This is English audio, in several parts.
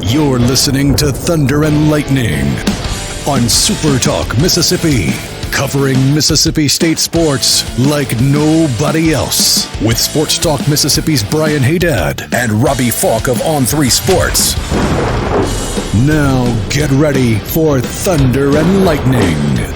You're listening to Thunder and Lightning on SuperTalk Mississippi, covering Mississippi State sports like nobody else. With Sports Talk Mississippi's Brian Hadad and Robbie Faulk of On3 Sports. Now get ready for Thunder and Lightning.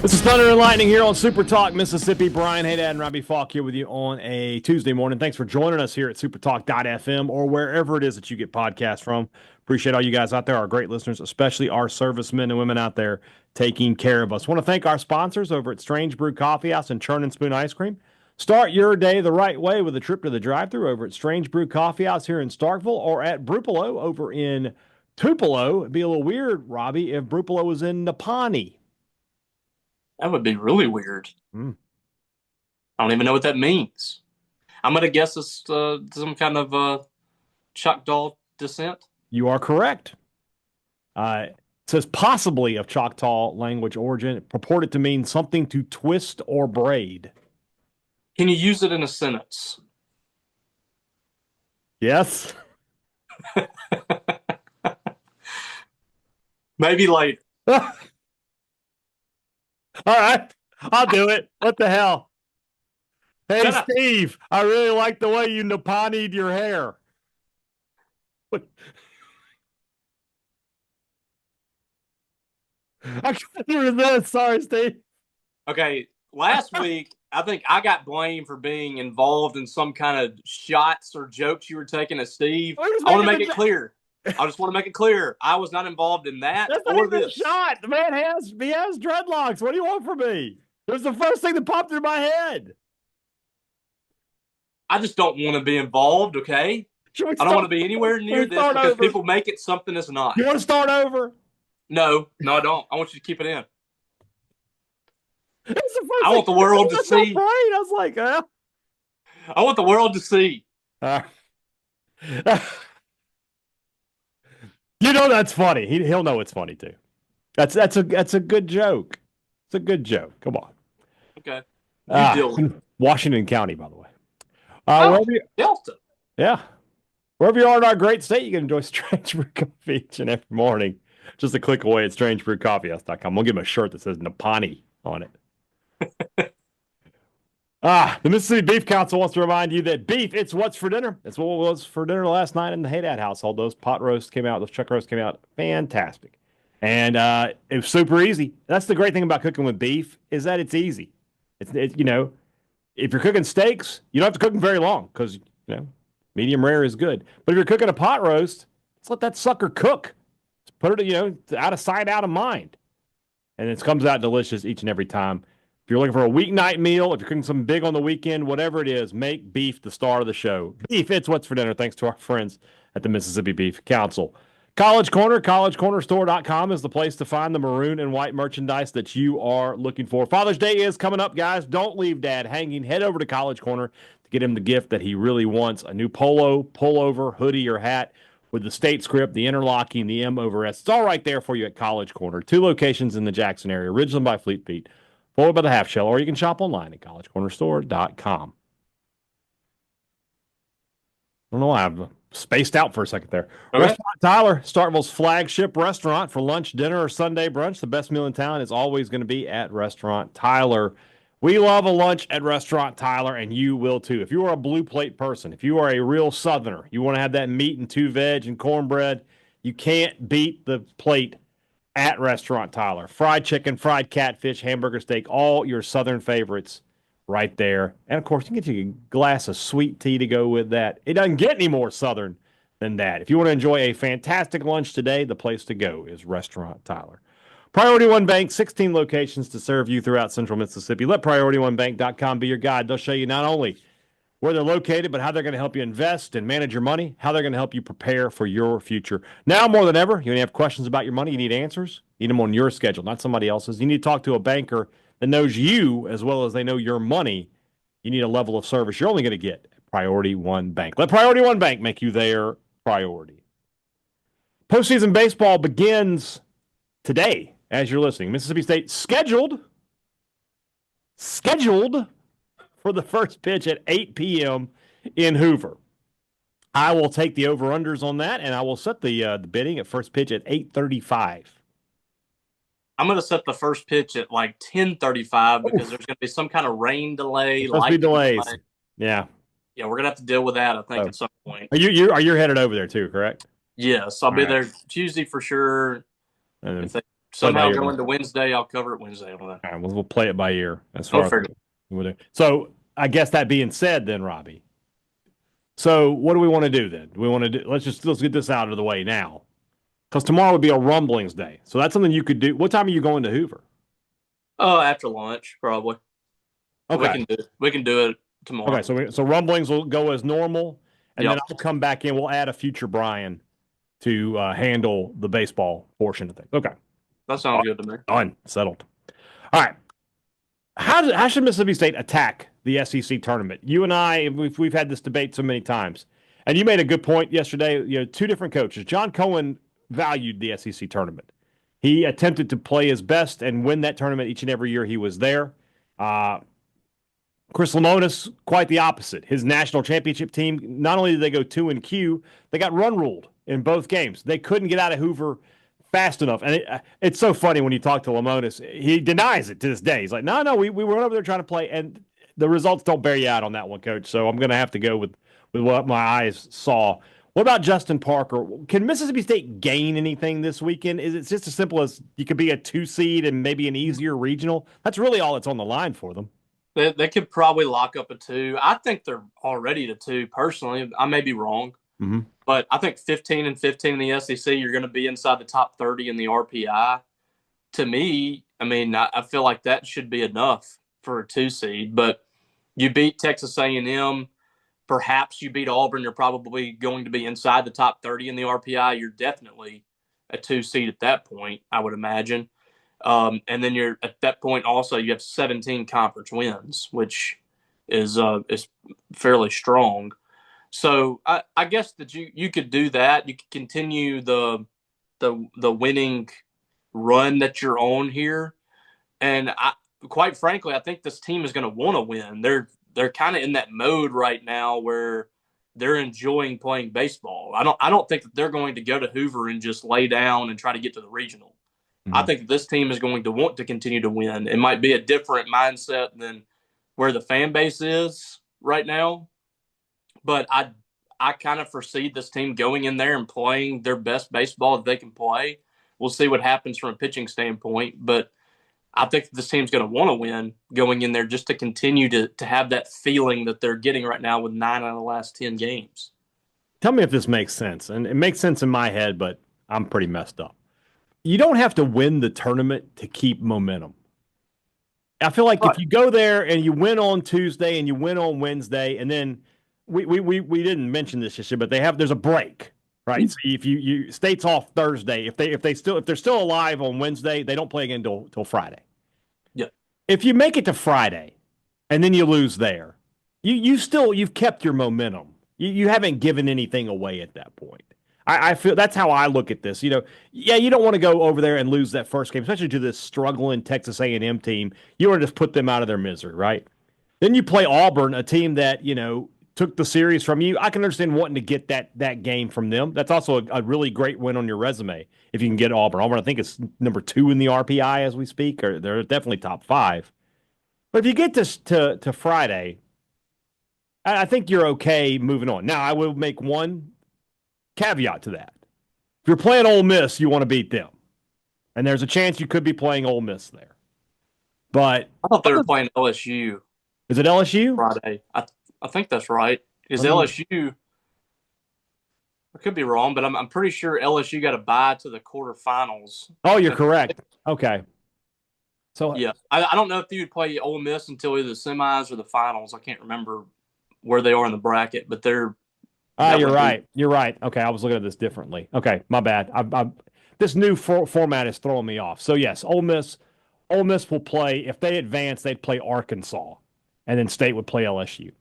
This is Thunder and Lightning here on SuperTalk Mississippi. Brian Hadad and Robbie Faulk here with you on a Tuesday morning. Thanks for joining us here at supertalk.fm or wherever it is that you get podcasts from. Appreciate all you guys out there, our great listeners, especially our servicemen and women out there taking care of us. Want to thank our sponsors over at Strange Brew Coffee House and Churn and Spoon Ice Cream. Start your day the right way with a trip to the drive-thru over at Strange Brew Coffee House here in Starkville or at Brupolo over in Tupelo. It'd be a little weird, Robbie, if Brupolo was in Napani. That would be really weird. I don't even know what that means. I'm going to guess it's some kind of Choctaw descent. You are correct. It says possibly of Choctaw language origin, purported to mean something to twist or braid. Can you use it in a sentence? Yes. Maybe later. All right, I'll do it. What the hell? Hey, Steve, I really like the way you Napani'd your hair. I couldn't resist. Sorry, Steve. Okay, last week, I think I got blamed for being involved in some kind of shots or jokes you were taking at Steve. I want to make it clear. I just want to make it clear. I was not involved in that. That's not even a shot. The man has dreadlocks. What do you want from me? It was the first thing that popped through my head. I just don't want to be involved, okay? I don't want to be anywhere near this because people make it something that's not. You want to start over? No, I don't. I want you to keep it in. I want the world to see. I was like, I want the world to see. You know that's funny. He'll know it's funny too. That's a good joke. It's a good joke. Come on. Okay. Washington County, by the way. Delta. Yeah. Wherever you are in our great state, you can enjoy Strange Brew Coffee each and every morning. Just a click away at strangebrewcoffeehouse.com. We'll give him a shirt that says Napani on it. The Mississippi Beef Council wants to remind you that beef, it's what's for dinner. It's what was for dinner last night in the Hadad household. Those pot roasts came out, those chuck roasts came out fantastic. And it was super easy. That's the great thing about cooking with beef is that it's easy. It's you know, if you're cooking steaks, you don't have to cook them very long because, you know, medium rare is good. But if you're cooking a pot roast, let's let that sucker cook. Just put it, you know, out of sight, out of mind. And it comes out delicious each and every time. If you're looking for a weeknight meal, if you're cooking something big on the weekend, whatever it is, make beef the star of the show. Beef, it's what's for dinner, thanks to our friends at the Mississippi Beef Council. College Corner, collegecornerstore.com is the place to find the maroon and white merchandise that you are looking for. Father's Day is coming up, guys. Don't leave Dad hanging. Head over to College Corner to get him the gift that he really wants, a new polo, pullover, hoodie, or hat with the state script, the interlocking, the M over S. It's all right there for you at College Corner. 2 locations in the Jackson area, Ridgeland by Fleet Feet, followed by the Half Shell, or you can shop online at collegecornerstore.com. I don't know why I've spaced out for a second there. Okay. Restaurant Tyler, Starkville's flagship restaurant for lunch, dinner, or Sunday brunch. The best meal in town is always going to be at Restaurant Tyler. We love a lunch at Restaurant Tyler, and you will too. If you are a blue plate person, if you are a real Southerner, you want to have that meat and 2 veg and cornbread, you can't beat the plate at Restaurant Tyler. Fried chicken, fried catfish, hamburger steak, all your Southern favorites right there. And, of course, you can get you a glass of sweet tea to go with that. It doesn't get any more Southern than that. If you want to enjoy a fantastic lunch today, the place to go is Restaurant Tyler. Priority One Bank, 16 locations to serve you throughout Central Mississippi. Let PriorityOneBank.com be your guide. They'll show you not only where they're located, but how they're going to help you invest and manage your money, how they're going to help you prepare for your future. Now more than ever, you have questions about your money, you need answers, you need them on your schedule, not somebody else's. You need to talk to a banker that knows you as well as they know your money. You need a level of service you're only going to get at Priority One Bank. Let Priority One Bank make you their priority. Postseason baseball begins today as you're listening. Mississippi State scheduled for the first pitch at 8 p.m. in Hoover. I will take the over-unders on that, and I will set the bidding at first pitch at 8:35. I'm going to set the first pitch at like 10:35 because there's going to be some kind of rain delay, Supposed to be delays. delay. Yeah. Yeah, we're going to have to deal with that, I think, at some point. Are you headed over there too, correct? Yes, I'll be there Tuesday for sure. And if they somehow go into Wednesday, I'll cover it Wednesday. All right, we'll play it by ear as far as we'll do. So I guess that being said, then Robbie. So what do we want to do then? Do we want to do? Let's get this out of the way now, because tomorrow would be a rumblings day. So that's something you could do. What time are you going to Hoover? Oh, after lunch, probably. Okay, we can do it tomorrow. Okay, so rumblings will go as normal, and then I'll come back in. We'll add a future Brian to handle the baseball portion of things. Okay, that sounds good to me. Done, settled. All right. How should Mississippi State attack the SEC tournament? You and I, we've had this debate so many times, and you made a good point yesterday. You know, two different coaches. John Cohen valued the SEC tournament. He attempted to play his best and win that tournament each and every year he was there. Chris Lemonis, quite the opposite. His national championship team, not only did they go 2-Q, they got run ruled in both games. They couldn't get out of Hoover fast enough. And it's so funny when you talk to Lemonis. He denies it to this day. He's like, no, we were over there trying to play. And the results don't bear you out on that one, Coach. So I'm going to have to go with what my eyes saw. What about Justin Parker? Can Mississippi State gain anything this weekend? Is it just as simple as you could be a 2 seed and maybe an easier regional? That's really all that's on the line for them. They could probably lock up a 2. I think they're already the 2 personally. I may be wrong. Mm-hmm. But I think 15-15 in the SEC, you're going to be inside the top 30 in the RPI. To me, I mean, I feel like that should be enough for a 2 seed. But you beat Texas A&M, perhaps you beat Auburn, you're probably going to be inside the top 30 in the RPI. You're definitely a 2 seed at that point, I would imagine. And then you're at that point also you have 17 conference wins, which is fairly strong. So I guess that you could do that. You could continue the winning run that you're on here, and quite frankly, I think this team is going to want to win. They're kind of in that mode right now where they're enjoying playing baseball. I don't think that they're going to go to Hoover and just lay down and try to get to the regional. Mm-hmm. I think that this team is going to want to continue to win. It might be a different mindset than where the fan base is right now. But I kind of foresee this team going in there and playing their best baseball that they can play. We'll see what happens from a pitching standpoint. But I think this team's going to want to win going in there just to continue to have that feeling that they're getting right now with 9 out of the last 10 games. Tell me if this makes sense. And it makes sense in my head, but I'm pretty messed up. You don't have to win the tournament to keep momentum. I feel like if you go there and you win on Tuesday and you win on Wednesday, and then we didn't mention this issue, but there's a break, right? So if you State's off Thursday, if they're still alive on Wednesday, they don't play again till Friday. Yeah. If you make it to Friday and then you lose there, you've kept your momentum. You haven't given anything away at that point. I feel that's how I look at this. You don't want to go over there and lose that first game, especially to this struggling Texas A&M team. You want to just put them out of their misery, right? Then you play Auburn, a team that, took the series from you. I can understand wanting to get that game from them. That's also a really great win on your resume if you can get Auburn. Auburn, I think, is number 2 in the RPI as we speak, or they're definitely top 5. But if you get to Friday, I think you're okay moving on. Now, I will make one caveat to that. If you're playing Ole Miss, you want to beat them. And there's a chance you could be playing Ole Miss there. But I thought they were playing LSU. Is it LSU? Friday. I think that's right. Is LSU – I could be wrong, but I'm pretty sure LSU got a bye to the quarterfinals. Oh, you're correct. Okay. So yeah, I don't know if you would play Ole Miss until either the semis or the finals. I can't remember where they are in the bracket, but they're you're right. You're right. Okay, I was looking at this differently. Okay, my bad. This new format is throwing me off. So, yes, Ole Miss will play. If they advance, they'd play Arkansas, and then State would play LSU.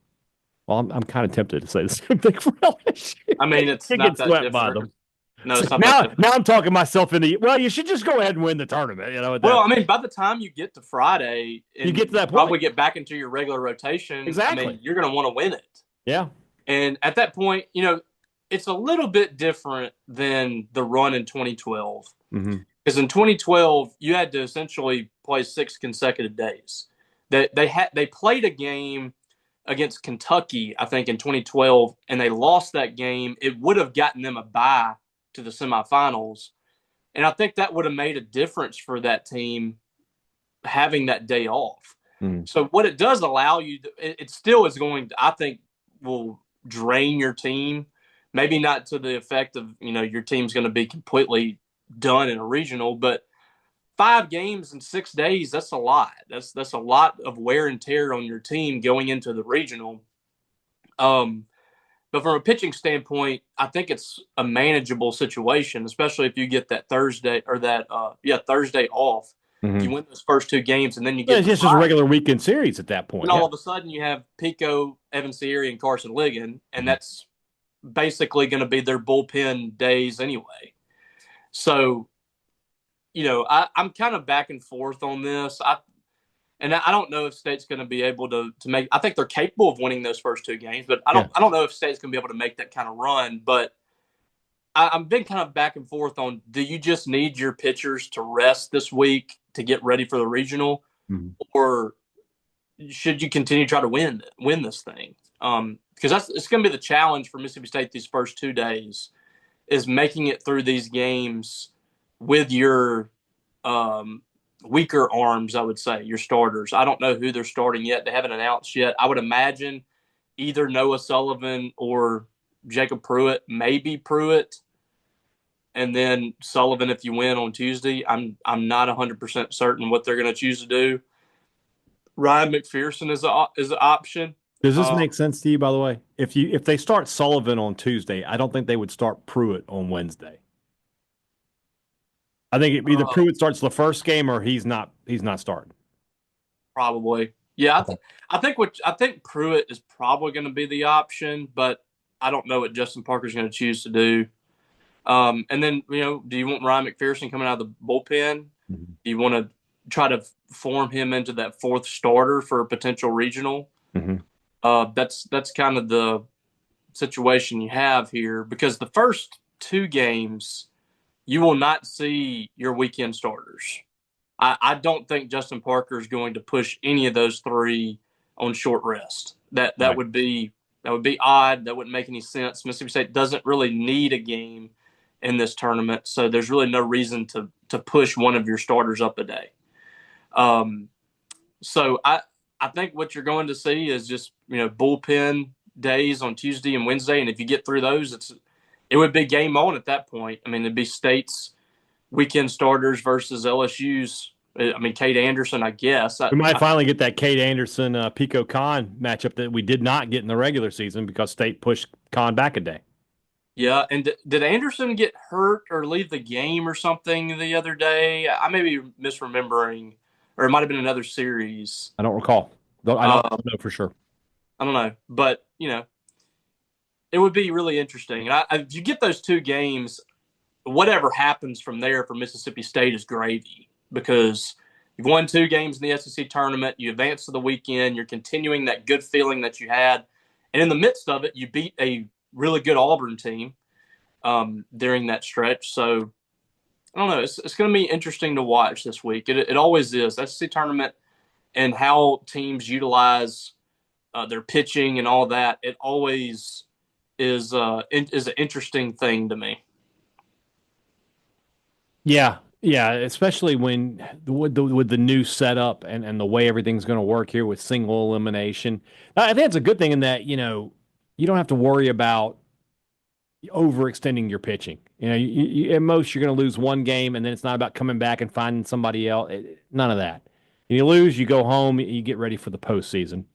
Well, I'm kind of tempted to say the same thing for LSU. I mean, it's not that different. By them. No, it's not now I'm talking myself into. Well, you should just go ahead and win the tournament. I mean, by the time you get to Friday, and you get to that point, probably get back into your regular rotation. Exactly. I mean, you're going to want to win it. Yeah. And at that point, it's a little bit different than the run in 2012. Mm-hmm. Because in 2012, you had to essentially play 6 consecutive days. They played a game against Kentucky, I think, in 2012, and they lost that game. It would have gotten them a bye to the semifinals. And I think that would have made a difference for that team having that day off. Mm. So what it does allow you, it still is going to, I think, will drain your team. Maybe not to the effect of, your team's going to be completely done in a regional, but 5 games in 6 days, that's a lot. That's a lot of wear and tear on your team going into the regional. But from a pitching standpoint, I think it's a manageable situation, especially if you get that Thursday or that Thursday off. Mm-hmm. If you win those first 2 games and then you get it's just a regular weekend series at that point. And all of a sudden you have Pico, Evan Sierra, and Carson Ligon, and that's basically going to be their bullpen days anyway. So, I'm kind of back and forth on this. I don't know if State's going to be able to make. I think they're capable of winning those first 2 games, but I don't know if State's going to be able to make that kind of run. But I'm been kind of back and forth on: do you just need your pitchers to rest this week to get ready for the regional, or should you continue to try to win this thing? Because it's going to be the challenge for Mississippi State these first 2 days, is making it through these games with your weaker arms, I would say, your starters. I don't know who they're starting yet. They haven't announced yet. I would imagine either Noah Sullivan or Jacob Pruitt, maybe Pruitt, and then Sullivan if you win on Tuesday. I'm not 100% certain what they're going to choose to do. Ryan McPherson is an option. Does this make sense to you, by the way? If they start Sullivan on Tuesday, I don't think they would start Pruitt on Wednesday. I think either Pruitt starts the first game or he's not starting. Probably. Yeah, I think Pruitt is probably going to be the option, but I don't know what Justin Parker's going to choose to do. And then, do you want Ryan McPherson coming out of the bullpen? Mm-hmm. Do you want to try to form him into that 4th starter for a potential regional? Mm-hmm. That's kind of the situation you have here, because the first 2 games you will not see your weekend starters. I don't think Justin Parker is going to push any of those 3 on short rest. That right. would be odd. That wouldn't make any sense. Mississippi State doesn't really need a game in this tournament, so there's really no reason to push one of your starters up a day. So I think what you're going to see is just bullpen days on Tuesday and Wednesday, and if you get through those, it would be game on at that point. I mean, it'd be State's weekend starters versus LSU's. I mean, Cade Anderson, I guess. We might finally get that Cade Anderson Pico Khan matchup that we did not get in the regular season because State pushed Khan back a day. Yeah, and did Anderson get hurt or leave the game or something the other day? I may be misremembering, or it might have been another series. I don't recall. I don't know for sure. I don't know, but it would be really interesting. And if you get those 2 games, whatever happens from there for Mississippi State is gravy, because you've won 2 games in the SEC tournament, you advance to the weekend, you're continuing that good feeling that you had, and in the midst of it, you beat a really good Auburn team during that stretch. So I don't know. It's going to be interesting to watch this week. It always is. SEC tournament and how teams utilize their pitching and all that. It always is an interesting thing to me. Yeah, especially with the new setup and the way everything's going to work here with single elimination. I think it's a good thing in that you don't have to worry about overextending your pitching. You at most you're going to lose 1 game, and then it's not about coming back and finding somebody else. None of that. You lose, you go home, you get ready for the postseason.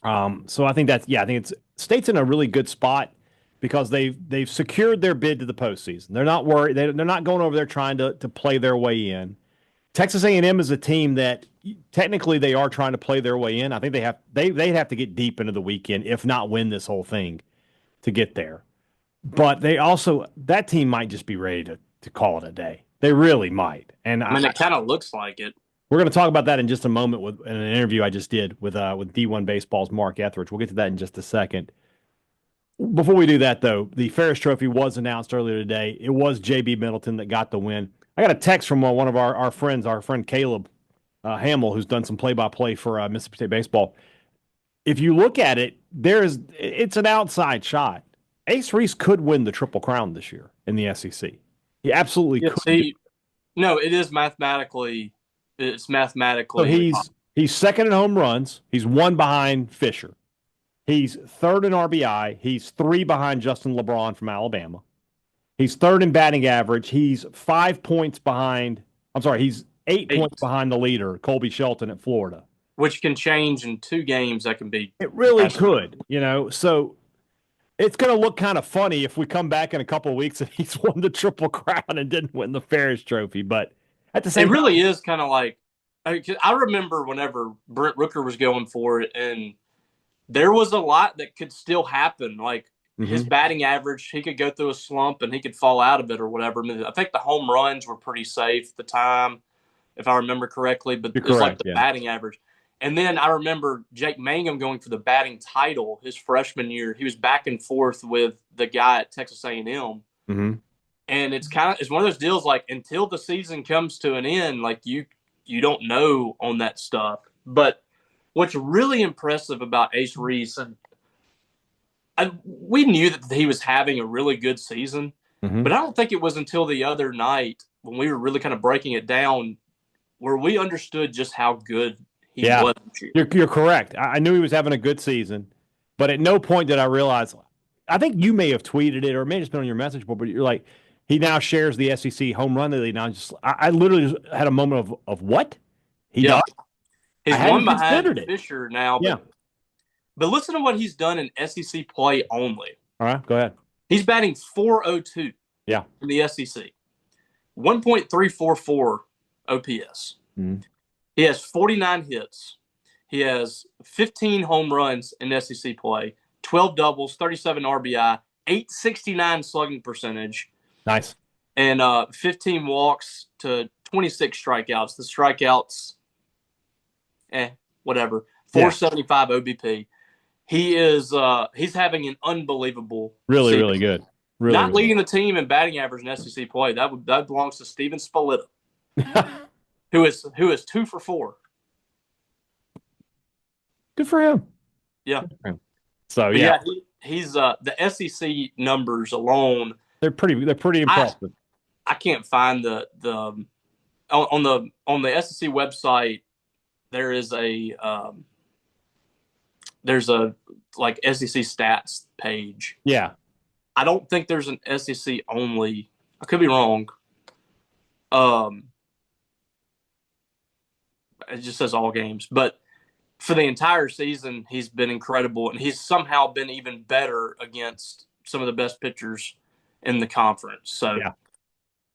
So I think I think State's in a really good spot because they've secured their bid to the postseason. They're not worried. They're not going over there trying to play their way in. Texas A&M is a team that technically they are trying to play their way in. I think they'd have to get deep into the weekend, if not win this whole thing, to get there. But that team might just be ready to call it a day. They really might. And it kind of looks like it. We're going to talk about that in just a moment in an interview I just did with D1 Baseball's Mark Ethridge. We'll get to that in just a second. Before we do that, though, the Ferris Trophy was announced earlier today. It was J.B. Middleton that got the win. I got a text from one of our friends, our friend Caleb Hamill, who's done some play-by-play for Mississippi State baseball. If you look at it, it's an outside shot. Ace Reese could win the Triple Crown this year in the SEC. He absolutely could. No, it is mathematically. It's mathematically. So he's second in home runs. He's one behind Fisher. He's third in RBI. He's 3 behind Justin LeBron from Alabama. He's third in batting average. He's 5 points behind. I'm sorry, he's 8 points behind the leader, Colby Shelton at Florida. Which can change in 2 games. That can be. It really could, So it's going to look kind of funny if we come back in a couple of weeks and he's won the Triple Crown and didn't win the Ferris Trophy. But at the same time, it really is kind of like. I remember whenever Brent Rooker was going for it, and there was a lot that could still happen. Like his batting average, he could go through a slump and he could fall out of it or whatever. I mean, I think the home runs were pretty safe at the time, if I remember correctly. But it was like the batting average. And then I remember Jake Mangum going for the batting title his freshman year. He was back and forth with the guy at Texas A&M. Mm-hmm. And it's one of those deals like until the season comes to an end, like you don't know on that stuff. But what's really impressive about Ace Reese, and we knew that he was having a really good season, but I don't think it was until the other night when we were really kind of breaking it down where we understood just how good he was. You're correct. I knew he was having a good season, but at no point did I realize. I think you may have tweeted it, or it may have just been on your message board, but you're like, he now shares the SEC home run lead. Now, I literally just had a moment of what he does. He's one behind Fisher now. But listen to what he's done in SEC play only. All right, go ahead. He's batting .402. Yeah, in the SEC, 1.344 OPS. Mm-hmm. He has 49 hits. He has 15 home runs in SEC play, 12 doubles, 37 RBI, 869 slugging percentage. Nice. And 15 walks to 26 strikeouts. The strikeouts, whatever. 475 OBP. He is he's having an unbelievable really season. Really good. Not leading the team in batting average in SEC play. That belongs to Steven Spaletta, who is 2 for 4. Good for him. Yeah. So he's the SEC numbers alone. They're pretty impressive. I can't find the on the SEC website. There is there's a like SEC stats page. Yeah. I don't think there's an SEC only. I could be wrong. It just says all games, but for the entire season, he's been incredible, and he's somehow been even better against some of the best pitchers in the conference. So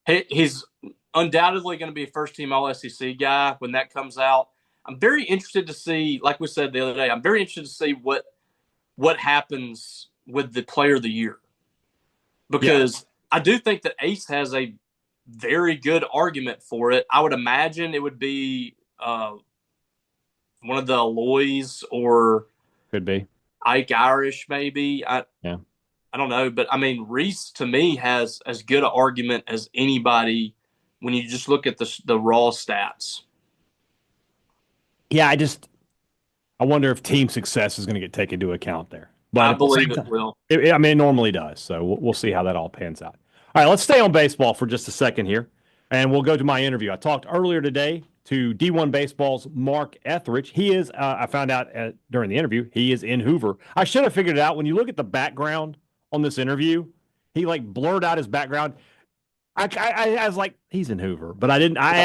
he's undoubtedly going to be a first-team All-SEC guy when that comes out. I'm very interested to see, like we said the other day, I'm very interested to see what happens with the Player of the Year. Because I do think that Ace has a very good argument for it. I would imagine it would be one of the Aloys or could be Ike Irish, maybe. I don't know, but I mean Reese to me has as good an argument as anybody when you just look at the raw stats. Yeah, I wonder if team success is going to get taken into account there. But I believe it will. I mean, it normally does. So we'll see how that all pans out. All right, let's stay on baseball for just a second here, and we'll go to my interview. I talked earlier today to D1 Baseball's Mark Ethridge. He is, I found out during the interview, he is in Hoover. I should have figured it out. When you look at the background on this interview, he like blurred out his background. I was like, he's in Hoover, but I didn't. I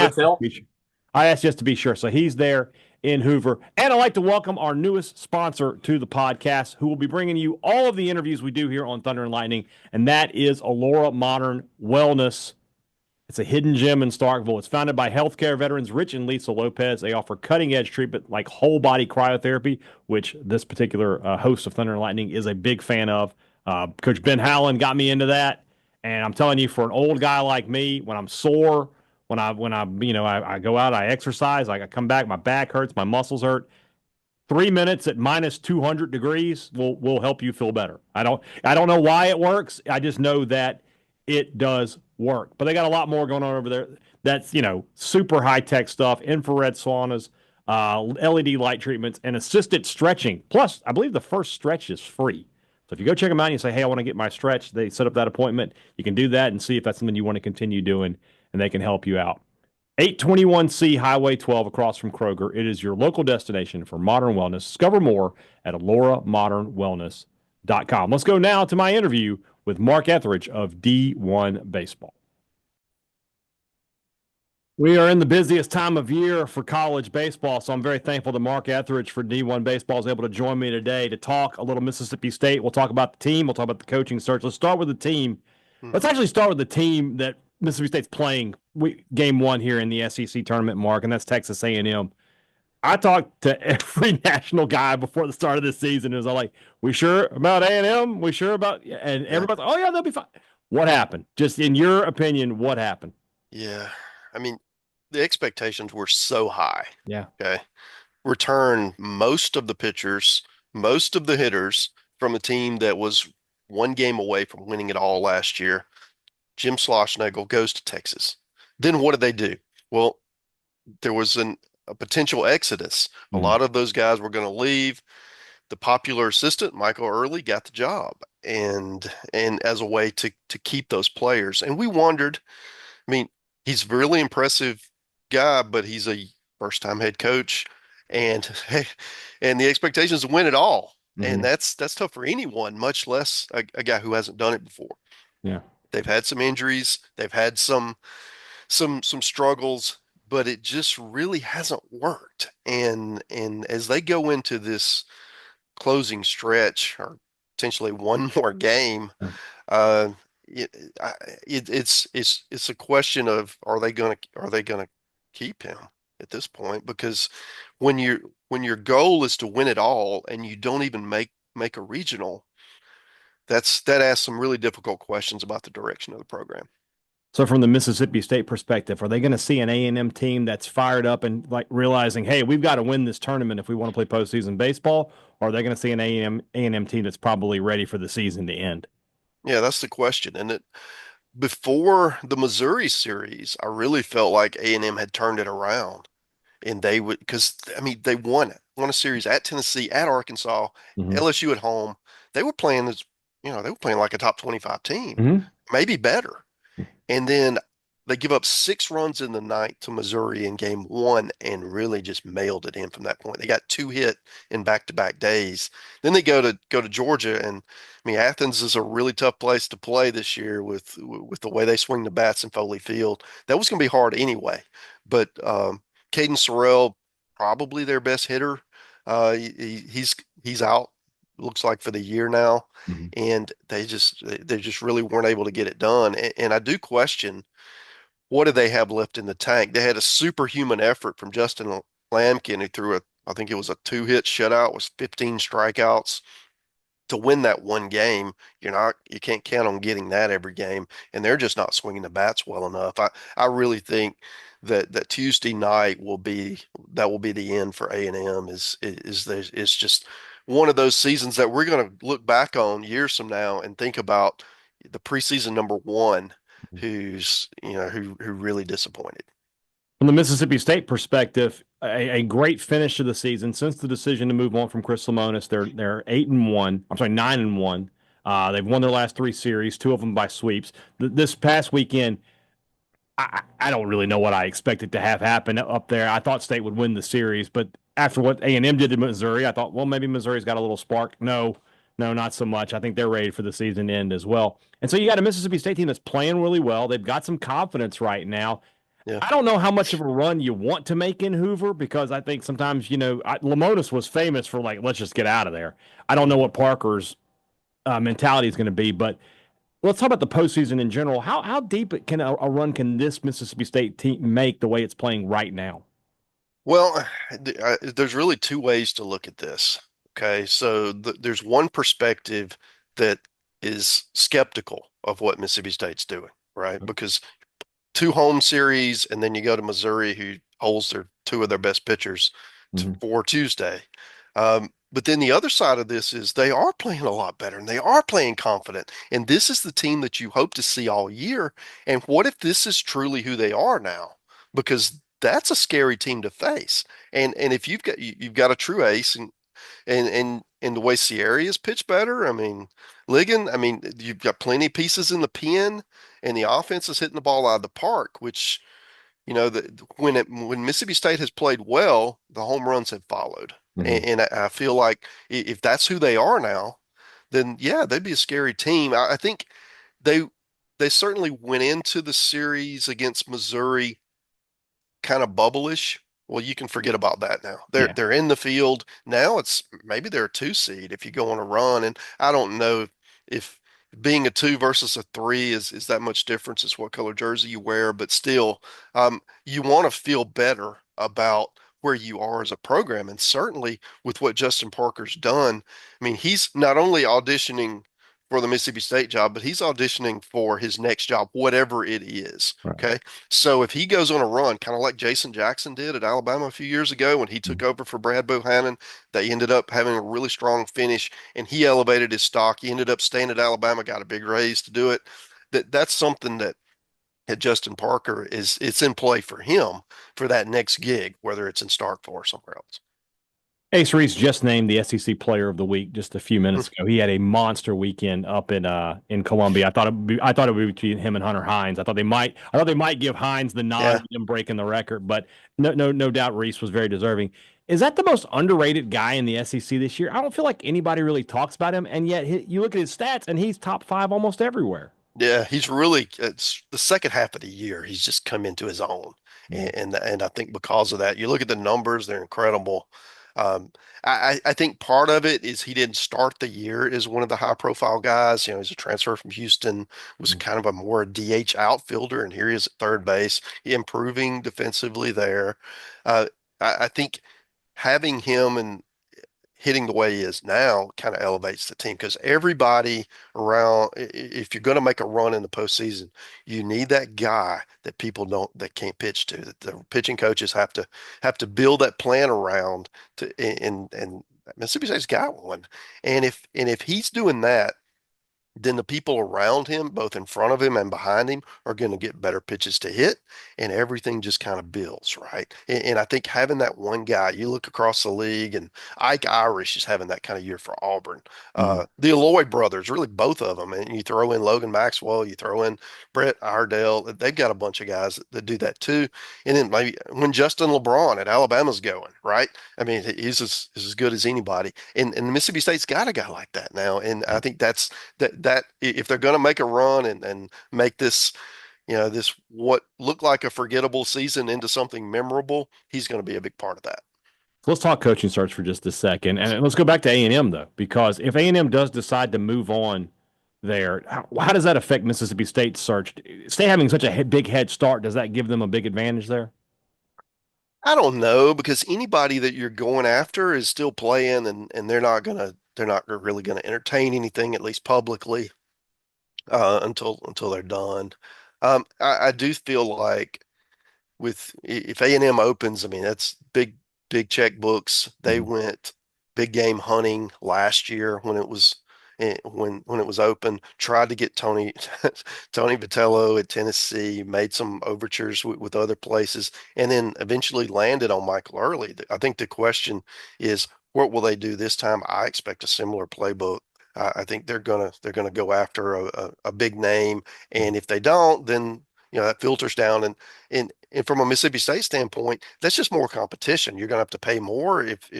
asked just to be sure. So he's there in Hoover. And I'd like to welcome our newest sponsor to the podcast, who will be bringing you all of the interviews we do here on Thunder and Lightning, and that is Allura Modern Wellness. It's a hidden gem in Starkville. It's founded by healthcare veterans Rich and Lisa Lopez. They offer cutting-edge treatment like whole-body cryotherapy, which this particular host of Thunder and Lightning is a big fan of. Coach Ben Howland got me into that, and I'm telling you, for an old guy like me, when I'm sore, when I go out, I exercise, I come back, my back hurts, my muscles hurt. 3 minutes at minus 200 degrees will help you feel better. I don't know why it works. I just know that it does work. But they got a lot more going on over there. That's, super high tech stuff, infrared saunas, LED light treatments, and assisted stretching. Plus, I believe the first stretch is free. So if you go check them out and you say, hey, I want to get my stretch, they set up that appointment. You can do that and see if that's something you want to continue doing, and they can help you out. 821C Highway 12 across from Kroger. It is your local destination for modern wellness. Discover more at AloraModernWellness.com. Let's go now to my interview with Mark Ethridge of D1 Baseball. We are in the busiest time of year for college baseball, so I'm very thankful to Mark Ethridge for D1 Baseball is able to join me today to talk a little Mississippi State. We'll talk about the team. We'll talk about the coaching search. Let's start with the team. Let's actually start with the team that Mississippi State's playing game one here in the SEC tournament, Mark, and that's Texas A&M. I talked to every national guy before the start of this season. It was all like, we sure about A&M? We sure about – and everybody's like, oh, yeah, they'll be fine. What happened? Just in your opinion, what happened? Yeah. I mean, the expectations were so high. Yeah. Okay. Return most of the pitchers, most of the hitters from a team that was one game away from winning it all last year. Jim Schlossnagle goes to Texas. Then what did they do? Well, there was a potential exodus. A lot of those guys were going to leave. The popular assistant, Michael Early, got the job, and as a way to keep those players. And we wondered, I mean, he's a really impressive guy, but he's a first-time head coach, and the expectations to win it all. And that's tough for anyone, much less a guy who hasn't done it before. Yeah. They've had some injuries, they've had some struggles, but it just really hasn't worked. And as they go into this closing stretch, or potentially one more game, it's a question of are they gonna keep him at this point? Because when your goal is to win it all and you don't even make a regional, that asks some really difficult questions about the direction of the program. So from the Mississippi State perspective, are they going to see an A&M team that's fired up and like realizing, hey, we've got to win this tournament if we want to play postseason baseball? Or are they going to see an A&M team that's probably ready for the season to end? Yeah, that's the question. And before the Missouri series, I really felt like A&M had turned it around, and they would, because I mean, they won a series at Tennessee, at Arkansas, LSU at home. They were playing they were playing like a top 25 team, maybe better. And then they give up 6 runs in the ninth to Missouri in game one and really just mailed it in from that point. They got 2 hit in back-to-back days. Then they go to Georgia, and I mean, Athens is a really tough place to play this year with the way they swing the bats in Foley Field. That was going to be hard anyway. But Caden Sorrell, probably their best hitter. He's out, looks like, for the year now. And they just really weren't able to get it done. And I do question, what do they have left in the tank? They had a superhuman effort from Justin Lampkin, who threw I think it was a 2-hit shutout, was 15 strikeouts to win that one game. You can't count on getting that every game, and they're just not swinging the bats well enough. I really think that Tuesday night will be the end for A&M. It's just one of those seasons that we're going to look back on years from now and think about the preseason number one who really disappointed. From the Mississippi State perspective, a great finish to the season. Since the decision to move on from Chris Lemonis, they're 8-1. I'm sorry, 9-1. They've won their last 3 series, 2 of them by sweeps. This past weekend, I don't really know what I expected to have happen up there. I thought State would win the series, but after what A&M did to Missouri, I thought, well, maybe Missouri's got a little spark. No, not so much. I think they're ready for the season to end as well. And so you got a Mississippi State team that's playing really well. They've got some confidence right now. Yeah. I don't know how much of a run you want to make in Hoover, because I think sometimes, Lemonis was famous for let's just get out of there. I don't know what Parker's mentality is going to be, but let's talk about the postseason in general. How deep can a run can this Mississippi State team make the way it's playing right now? Well, there's really 2 ways to look at this. Okay, so there's one perspective that is skeptical of what Mississippi State's doing, right? Because 2 home series, and then you go to Missouri, who holds 2 of their best pitchers for Tuesday. But then the other side of this is they are playing a lot better and they are playing confident. And this is the team that you hope to see all year. And what if this is truly who they are now? Because that's a scary team to face. And if you've got a true ace and the way Sierra is pitched better, I mean, Ligon, I mean, you've got plenty of pieces in the pen and the offense is hitting the ball out of the park, which when Mississippi State has played well, the home runs have followed. Mhm. And I feel like if that's who they are now, then yeah, they'd be a scary team. I think they they certainly went into the series against Missouri kind of bubblish. Well, you can forget about that now. They're Yeah. they're in the field now. It's maybe they're a 2 seed if you go on a run, and I don't know if being a 2 versus a 3 is that much difference as what color jersey you wear, but still, you want to feel better about where you are as a program, and certainly with what Justin Parker's done. I mean, he's not only auditioning for the Mississippi State job, but he's auditioning for his next job, whatever it is. Right. Okay. So if he goes on a run, kind of like Jason Jackson did at Alabama a few years ago when he took over for Brad Bohannon, they ended up having a really strong finish and he elevated his stock. He ended up staying at Alabama, got a big raise to do it. That's something that at Justin Parker is it's in play for him for that next gig, whether it's in Starkville or somewhere else. Ace Reese just named the SEC Player of the Week just a few minutes ago. He had a monster weekend up in Columbia. I thought it would be between him and Hunter Hines. I thought they might give Hines the nod Yeah. with him breaking the record, but no doubt Reese was very deserving. Is that the most underrated guy in the SEC this year? I don't feel like anybody really talks about him, and yet you look at his stats and he's top 5 almost everywhere. Yeah, it's the second half of the year. He's just come into his own, and I think because of that, you look at the numbers; they're incredible. Um, I think part of it is he didn't start the year as one of the high profile guys. You know, he's a transfer from Houston, was kind of a more DH outfielder, and here he is at third base, improving defensively there. Uh, I think having him and hitting the way he is now kind of elevates the team because everybody around, if you're going to make a run in the postseason, you need that guy that people don't that can't pitch to. That the pitching coaches have to build that plan around to and Mississippi State's got one. And if he's doing that, then the people around him, both in front of him and behind him, are going to get better pitches to hit, and everything just kind of builds, right? And I think having that one guy, you look across the league, and Ike Irish is having that kind of year for Auburn. Mhm. The Eloy brothers, really both of them, and you throw in Logan Maxwell, you throw in Brett Iredale, they've got a bunch of guys that do that too. And then maybe when Justin LeBron at Alabama's going, right? I mean, he's as good as anybody, and Mississippi State's got a guy like that now, and I think that if they're going to make a run and make this, this what looked like a forgettable season into something memorable, he's going to be a big part of that. So let's talk coaching search for just a second, and let's go back to A&M though, because if A&M does decide to move on there, how does that affect Mississippi State's search? State having such a big head start, does that give them a big advantage there? I don't know because anybody that you're going after is still playing, and they're not really gonna entertain anything at least publicly until they're done. I do feel like with if A&M opens, I mean that's big checkbooks. They Mhm. went big game hunting last year when it was when it was open. Tried to get Tony Tony Vitello at Tennessee, made some overtures with other places, and then eventually landed on Michael Early. I think the question is, what will they do this time? I expect a similar playbook. I think they're gonna go after a big name, and if they don't, then that filters down and from a Mississippi State standpoint, that's just more competition. You're going to have to pay more if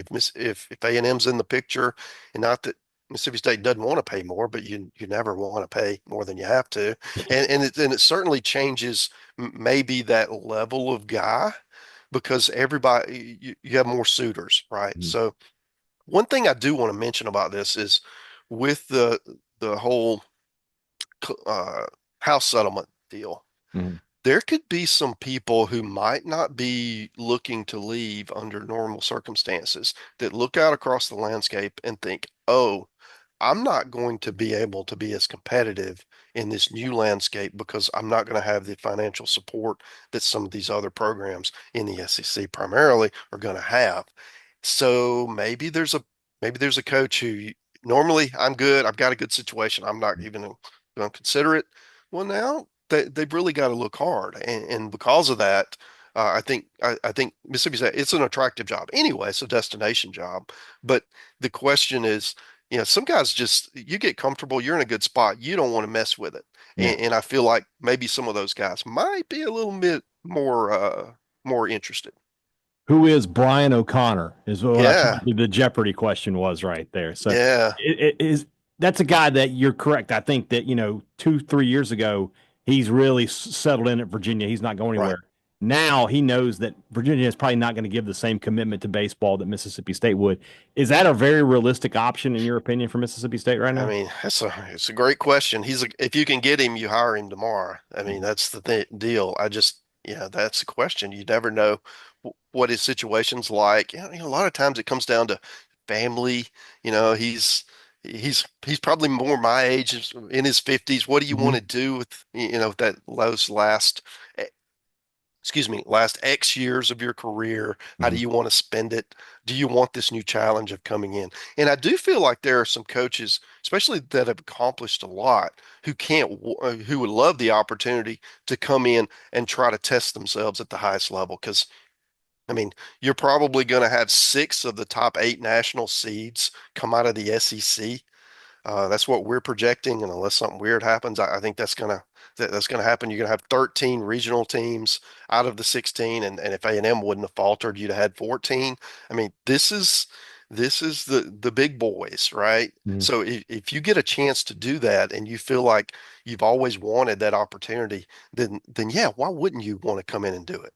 A&M's in the picture, and not that Mississippi State doesn't want to pay more, but you never want to pay more than you have to, and it certainly changes maybe that level of guy because everybody you have more suitors, right? Mhm. So one thing I do want to mention about this is with the whole uh, house settlement deal Mhm. there could be some people who might not be looking to leave under normal circumstances that look out across the landscape and think, oh, I'm not going to be able to be as competitive in this new landscape because I'm not going to have the financial support that some of these other programs in the SEC primarily are going to have. So maybe there's Maybe there's a coach who normally I'm good. I've got a good situation. I'm not even going to consider it. Well, now they've really got to look hard, and because of that, I think Mississippi State, it's an attractive job anyway. It's a destination job, but the question is, some guys just you get comfortable. You're in a good spot. You don't want to mess with it, Yeah. and I feel like maybe some of those guys might be a little bit more interested. Who is Brian O'Connor? Is what I Yeah, thought the Jeopardy question was right there. So yeah. it is that's a guy that you're correct. I think that 2-3 years ago he's really settled in at Virginia. He's not going Right. anywhere. Now he knows that Virginia is probably not going to give the same commitment to baseball that Mississippi State would. Is that a very realistic option in your opinion for Mississippi State right I now? mean, it's a great question. If you can get him, you hire him tomorrow. I mean, that's the deal. Yeah, that's a question. You never know what his situation's like. A lot of times it comes down to family. You know, he's probably more my age, in his 50s. What do you want Mhm. to do with, that those last X years of your career? How do Mhm. you want to spend it? Do you want this new challenge of coming in? And I do feel like there are some coaches, especially that have accomplished a lot, who would love the opportunity to come in and try to test themselves at the highest level. Because, I mean, you're probably going to have six of the top eight national seeds come out of the SEC. That's what we're projecting, and unless something weird happens, I think that's gonna happen. You're gonna have 13 regional teams out of the 16, and if A&M wouldn't have faltered, you'd have had 14. I mean, this is the big boys, right? Mhm. So if you get a chance to do that, and you feel like you've always wanted that opportunity, then yeah, why wouldn't you want to come in and do it?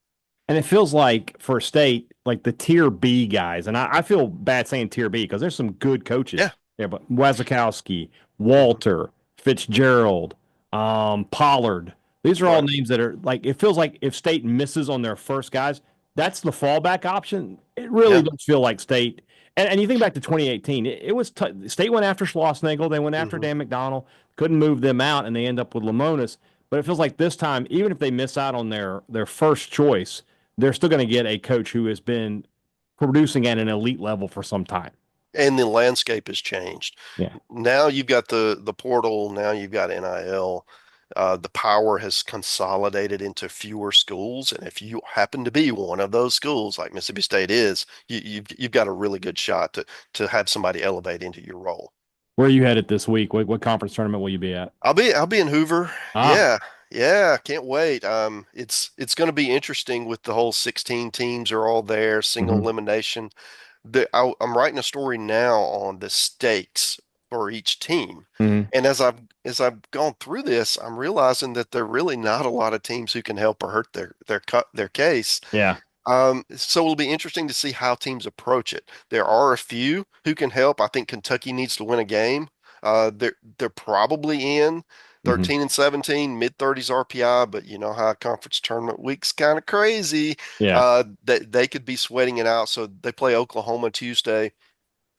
And it feels like for state, like the tier B guys, and I feel bad saying tier B because there's some good coaches. Yeah. Yeah, but Wazakowski, Hmm. Walter, Fitzgerald, Pollard. These are all Right. names that are like it feels like if state misses on their first guys, that's the fallback option. It really Yeah. does feel like state. And you think back to 2018, it was state went after Schlossnagle, they went after Hmm. Dan McDonald, couldn't move them out, and they end up with Lamonis. But it feels like this time, even if they miss out on their first choice, they're still going to get a coach who has been producing at an elite level for some time. And the landscape has changed. Yeah. Now you've got the portal. Now you've got NIL. The power has consolidated into fewer schools, and if you happen to be one of those schools, like Mississippi State is, you've got a really good shot to have somebody elevate into your role. Where are you headed this week? What conference tournament will you be at? I'll be in Hoover. Ah, Yeah, yeah, can't wait. It's going to be interesting with the whole 16 teams are all there, single mhm. elimination. I'm writing a story now on the stakes for each team. Mhm. And as I've gone through this, I'm realizing that there are really not a lot of teams who can help or hurt their case. Yeah. So it'll be interesting to see how teams approach it. There are a few who can help. I think Kentucky needs to win a game. They're probably in Mhm. 13 and 17, mid 30s RPI, but you know how conference tournament week's kind of crazy. Yeah. That they could be sweating it out. So they play Oklahoma Tuesday.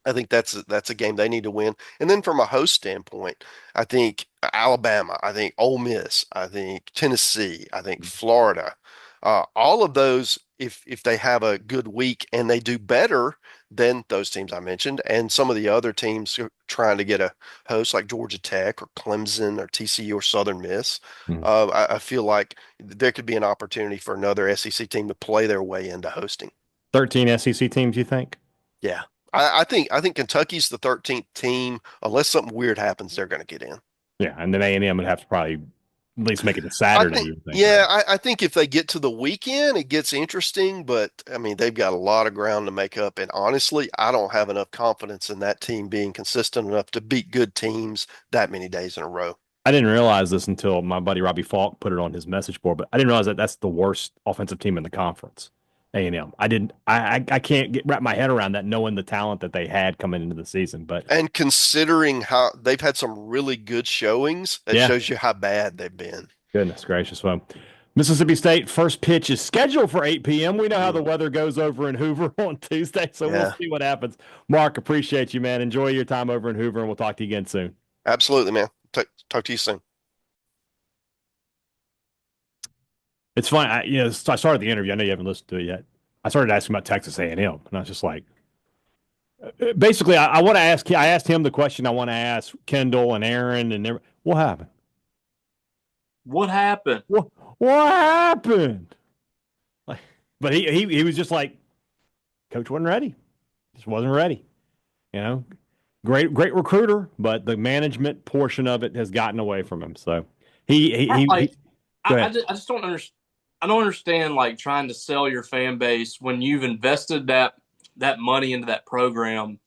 I think that's a game they need to win. And then from a host standpoint, I think Alabama, I think Ole Miss, I think Tennessee, I think Florida, all of those, if they have a good week and they do better than those teams I mentioned, and some of the other teams who are trying to get a host like Georgia Tech or Clemson or TCU or Southern Miss, Mhm. I feel like there could be an opportunity for another SEC team to play their way into hosting. 13 SEC teams, you think? Yeah. I think Kentucky's the 13th team. Unless something weird happens, they're going to get in. Yeah. And then A&M would have to probably at least make it to I Saturday, think, you would think, right? yeah, I think if they get to the weekend, it gets interesting. But I mean, they've got a lot of ground to make up. And honestly, I don't have enough confidence in that team being consistent enough to beat good teams that many days in a row. I didn't realize this until my buddy Robbie Faulk put it on his message board, but I didn't realize that that's the worst offensive team in the conference. A&M. I didn't. I can't wrap my head around that, knowing the talent that they had coming into the season. But And considering how they've had some really good showings, that yeah, shows you how bad they've been. goodness gracious. Well, Mississippi State first pitch is scheduled for 8 p.m. We know how the Mhm. weather goes over in Hoover on Tuesday, so we'll Yeah, see what happens. Mark, appreciate you, man. Enjoy your time over in Hoover, and we'll talk to you again soon. absolutely, man. Talk to you soon. It's funny. So I started the interview. I know you haven't listened to it yet. I started asking about Texas A&M, and I was just like, Basically, I want to ask. I asked him the question I want to ask Kendall and Aaron and what happened? What happened? What happened? Like, but he was just like, Coach wasn't ready. Just wasn't ready. You know, great recruiter, but the management portion of it has gotten away from him. So he go ahead. I just don't understand. I don't understand like trying to sell your fan base when you've invested that money into that program,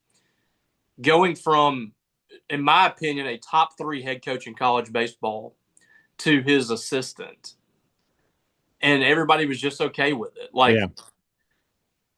going from, in my opinion, a top 3 head coach in college baseball to his assistant, and everybody was just okay with it. Like,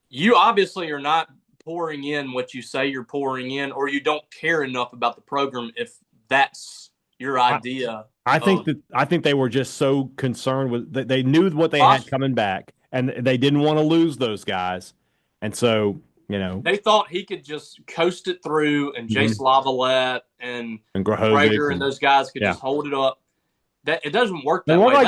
you obviously are not pouring in what you say you're pouring in, or you don't care enough about the program if that's your idea. I think they were just so concerned with that they knew what they had coming back, and they didn't want to lose those guys, and so they thought he could just coast it through, and Jace Lavalette and Prager and those guys could just hold it up. That it doesn't work that way.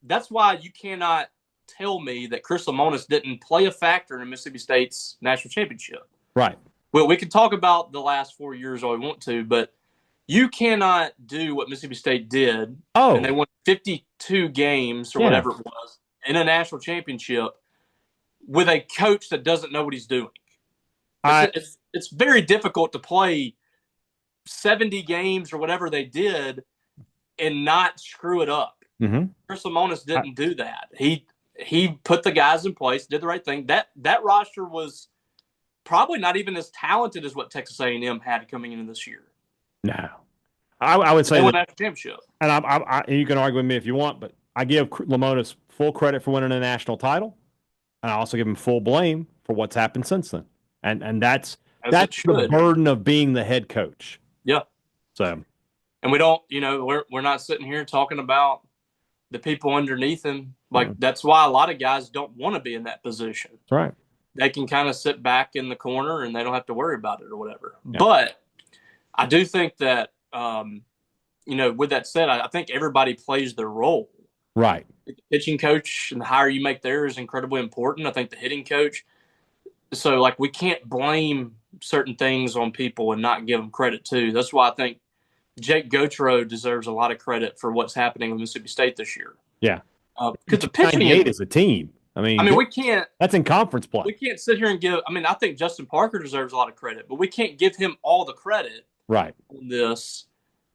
That's why you cannot tell me that Chris Lemonis didn't play a factor in Mississippi State's national championship. Right. Well, we can talk about the last 4 years all we want to, but you cannot do what Mississippi State did. Oh. And they won 52 games or whatever it was in a national championship with a coach that doesn't know what he's doing. It's very difficult to play 70 games or whatever they did and not screw it up. Mm-hmm. Chris Lemonis didn't do that. He put the guys in place, did the right thing. That roster was probably not even as talented as what Texas A&M had coming into this year. No, I would say they won that championship. And I you can argue with me if you want, but I give Lemonis full credit for winning a national title, and I also give him full blame for what's happened since then. And that's the burden of being the head coach. Yeah. So, and we don't, we're not sitting here talking about the people underneath him. Like, that's why a lot of guys don't want to be in that position. That's right. They can kind of sit back in the corner and they don't have to worry about it or whatever. Yeah. But I do think that, with that said, I think everybody plays their role. Right. The pitching coach and the higher you make there is incredibly important. I think the hitting coach. So, we can't blame certain things on people and not give them credit, too. That's why I think Jake Gautreau deserves a lot of credit for what's happening with Mississippi State this year. Yeah. Because the pitching 98 is a team. I mean, we can't. That's in conference play. We can't sit here and give. I think Justin Parker deserves a lot of credit, but we can't give him all the credit. Right. On this,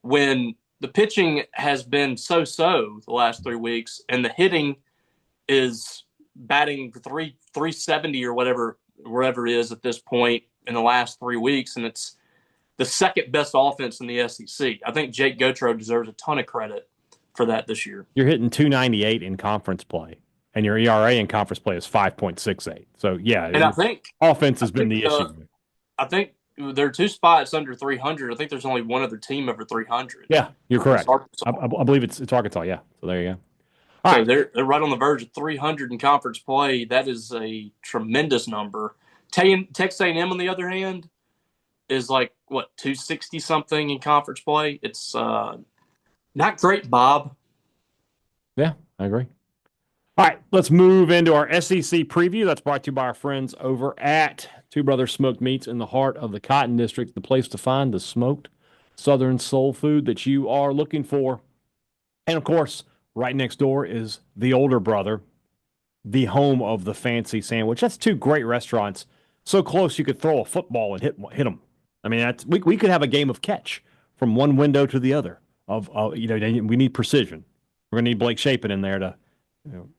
when the pitching has been so-so the last 3 weeks, and the hitting is batting 370 or wherever it is at this point in the last 3 weeks, and it's the second best offense in the SEC. I think Jake Gautreau deserves a ton of credit for that this year. You're hitting 298 in conference play, and your ERA in conference play is 5.68. So, yeah. And I think offense has been the issue. I think there are 2 spots under 300. I think there's only one other team over 300. Yeah, you're correct. I believe it's Arkansas, yeah. So, there you go. All right. They're right on the verge of 300 in conference play. That is a tremendous number. Texas A&M, on the other hand, is 260 something in conference play. It's not great, Bob. Yeah, I agree. All right, let's move into our SEC preview. That's brought to you by our friends over at Two Brothers Smoked Meats in the heart of the Cotton District, the place to find the smoked Southern soul food that you are looking for. And, of course, right next door is the Older Brother, the home of the fancy sandwich. That's 2 great restaurants, so close you could throw a football and hit them. I mean, we could have a game of catch from one window to the other. We need precision. We're going to need Blake Shapen in there to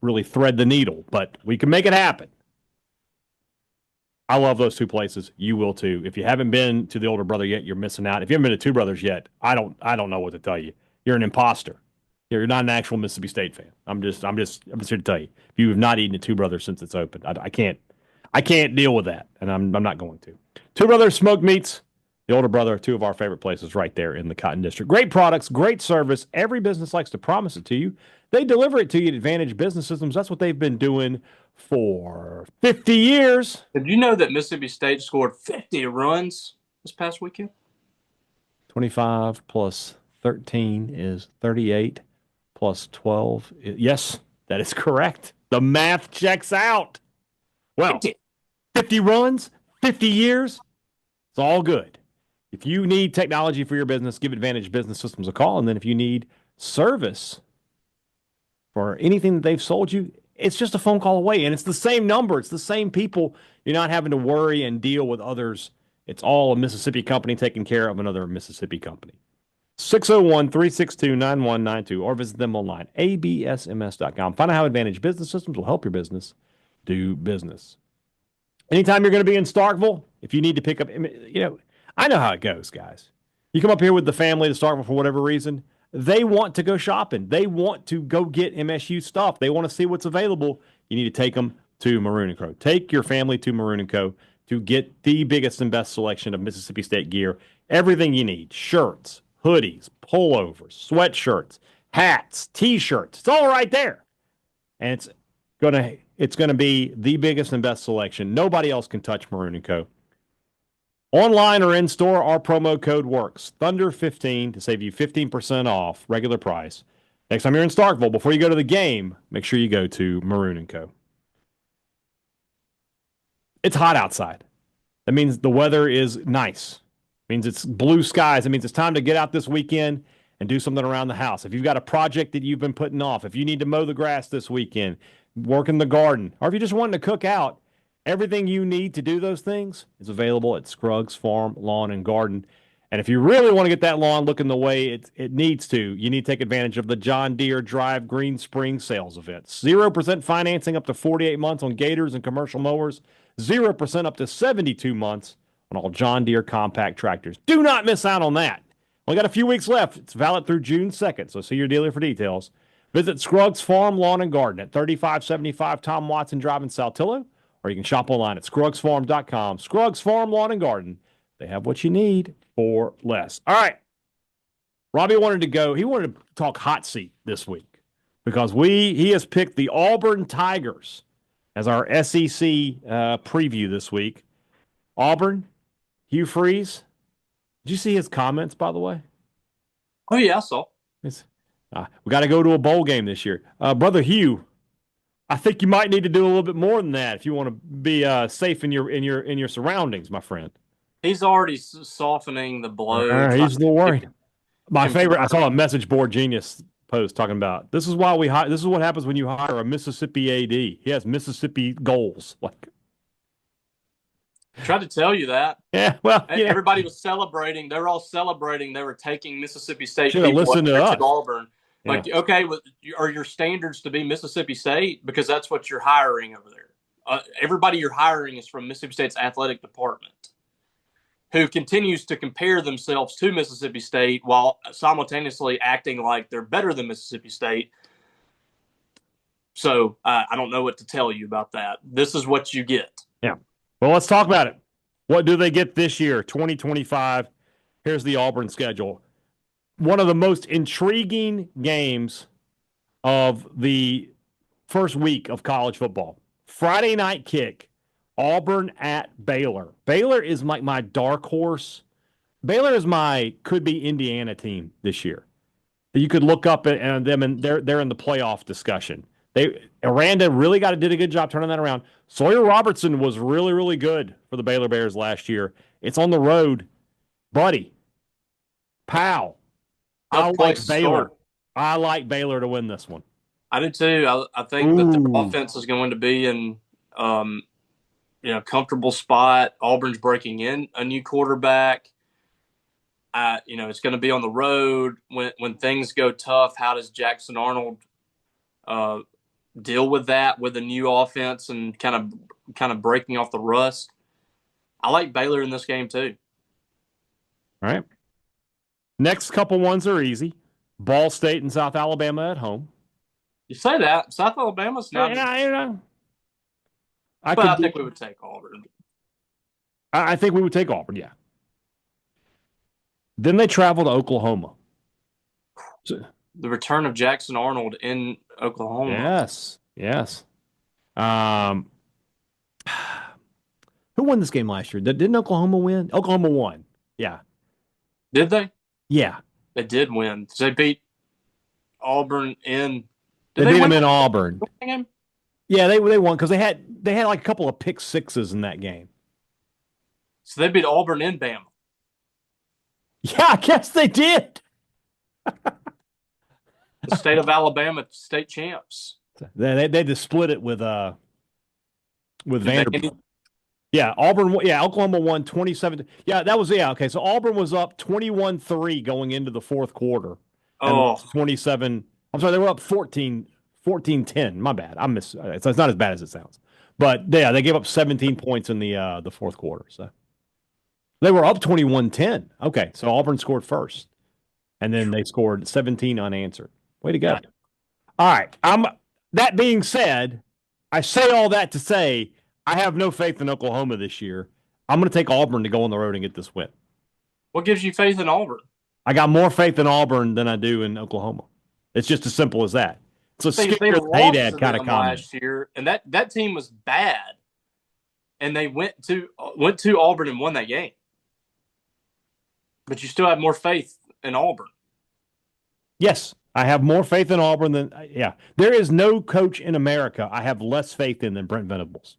really thread the needle, but we can make it happen. I love those 2 places. You will too. If you haven't been to the Older Brother yet, you're missing out. If you haven't been to Two Brothers yet, I don't know what to tell you. You're an imposter. You're not an actual Mississippi State fan. I'm just here to tell you. If you have not eaten at Two Brothers since it's opened, I can't deal with that, and I'm not going to. Two Brothers Smoked Meats, the Older Brother, 2 of our favorite places right there in the Cotton District. Great products, great service. Every business likes to promise it to you. They deliver it to you at Advantage Business Systems. That's what they've been doing for 50 years. Did you know that Mississippi State scored 50 runs this past weekend? 25 plus 13 is 38 plus 12. Yes, that is correct. The math checks out. Well, 50 runs, 50 years. It's all good. If you need technology for your business, give Advantage Business Systems a call. And then if you need service for anything that they've sold you, it's just a phone call away. And it's the same number. It's the same people. You're not having to worry and deal with others. It's all a Mississippi company taking care of another Mississippi company. 601-362-9192 or visit them online, absms.com. Find out how Advantage Business Systems will help your business do business. Anytime you're going to be in Starkville, if you need to pick up, I know how it goes, guys. You come up here with the family to Starkville for whatever reason. They want to go shopping. They want to go get MSU stuff. They want to see what's available. You need to take them to Maroon & Co. Take your family to Maroon & Co. to get the biggest and best selection of Mississippi State gear. Everything you need. Shirts, hoodies, pullovers, sweatshirts, hats, T-shirts. It's all right there. And it's gonna be the biggest and best selection. Nobody else can touch Maroon & Co. Online or in store, our promo code works. Thunder15 to save you 15% off regular price. Next time you're in Starkville, before you go to the game, make sure you go to Maroon & Co. It's hot outside. That means the weather is nice. It means it's blue skies. It means it's time to get out this weekend and do something around the house. If you've got a project that you've been putting off, if you need to mow the grass this weekend, work in the garden, or if you're just wanting to cook out, everything you need to do those things is available at Scruggs Farm Lawn and Garden. And if you really want to get that lawn looking the way it needs to, you need to take advantage of the John Deere Drive Green Spring sales event. 0% financing up to 48 months on gators and commercial mowers. 0% up to 72 months on all John Deere compact tractors. Do not miss out on that. Only got a few weeks left. It's valid through June 2nd, so see your dealer for details. Visit Scruggs Farm Lawn and Garden at 3575 Tom Watson Drive in Saltillo, or you can shop online at scruggsfarm.com. Scruggs Farm Lawn and Garden. They have what you need for less. All right. Robbie wanted to talk hot seat this week because he has picked the Auburn Tigers as our SEC preview this week. Auburn, Hugh Freeze. Did you see his comments, by the way? Oh, yeah, I saw. We got to go to a bowl game this year. Brother Hugh, I think you might need to do a little bit more than that if you want to be safe in your surroundings, my friend. He's already softening the blow. He's a little worried. My favorite, I saw a message board genius post talking about this is why this is what happens when you hire a Mississippi AD. He has Mississippi goals. Like, tried to tell you that. Yeah, well, everybody was celebrating. They were all celebrating. They were taking Mississippi State people listen to us. Auburn. Like, okay, are your standards to be Mississippi State? Because that's what you're hiring over there. Everybody you're hiring is from Mississippi State's athletic department, who continues to compare themselves to Mississippi State while simultaneously acting like they're better than Mississippi State. So I don't know what to tell you about that. This is what you get. Yeah. Well, let's talk about it. What do they get this year, 2025? Here's the Auburn schedule. One of the most intriguing games of the first week of college football. Friday night kick, Auburn at Baylor. Baylor is my dark horse. Baylor is my could-be Indiana team this year. You could look up at them, and they're in the playoff discussion. Aranda really did a good job turning that around. Sawyer Robertson was really, really good for the Baylor Bears last year. It's on the road. Buddy, pal, I like Baylor. I like Baylor to win this one. I do too. I think that the offense is going to be in comfortable spot. Auburn's breaking in a new quarterback. It's going to be on the road. When things go tough, how does Jackson Arnold deal with that with a new offense and kind of breaking off the rust? I like Baylor in this game too. All right. Next couple ones are easy. Ball State and South Alabama at home. You say that. South Alabama's not. Yeah, I think we would take Auburn. I think we would take Auburn, yeah. Then they travel to Oklahoma. The return of Jackson Arnold in Oklahoma. Yes. Who won this game last year? Didn't Oklahoma win? Oklahoma won. Yeah. Did they? Yeah. They did win. They beat Auburn in. They beat them in Auburn. Yeah, they won because they had like a couple of pick sixes in that game. So they beat Auburn and Bama. Yeah, I guess they did. The state of Alabama state champs. They had to split it with Vanderbilt. They, Yeah, Auburn. Yeah, Oklahoma won 27. Yeah, that was okay. So Auburn was up 21-3 going into the fourth quarter. And 27. I'm sorry, they were up 14-10. My bad. So it's not as bad as it sounds. But yeah, they gave up 17 points in the fourth quarter. So they were up 21-10. Okay, so Auburn scored first, and then they scored 17 unanswered. Way to go! Yeah. All right. That being said, I say all that to say I have no faith in Oklahoma this year. I'm going to take Auburn to go on the road and get this win. What gives you faith in Auburn? I got more faith in Auburn than I do in Oklahoma. It's just as simple as that. It's a scary Hadad kind of comment. Last year, and that team was bad, and they went to Auburn and won that game. But you still have more faith in Auburn. Yes, I have more faith in Auburn than There is no coach in America I have less faith in than Brent Venables.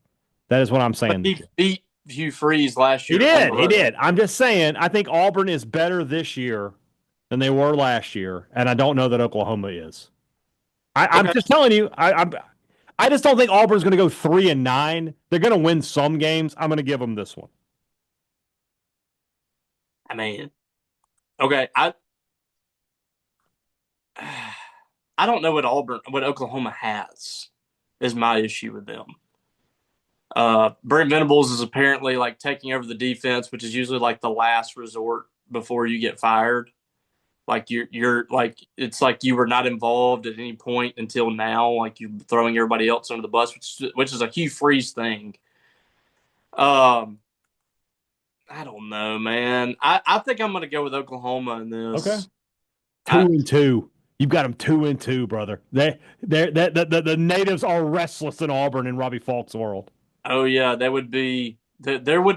That is what I'm saying. But he beat Hugh Freeze last year. He did. I'm just saying I think Auburn is better this year than they were last year, and I don't know that Oklahoma is. I'm just telling you, I just don't think Auburn's going to go 3-9. They're going to win some games. I'm going to give them this one. I mean, okay, I don't know what Oklahoma has is my issue with them. Brent Venables is apparently like taking over the defense, which is usually like the last resort before you get fired. Like you're like, it's like you were not involved at any point until now. Like you're throwing everybody else under the bus, which is a Hugh Freeze thing. I don't know, man. I think I'm going to go with Oklahoma in this. Okay. 2-2. You've got them 2-2, brother. The natives are restless in Auburn in Robbie Faulk's world. Oh yeah, there would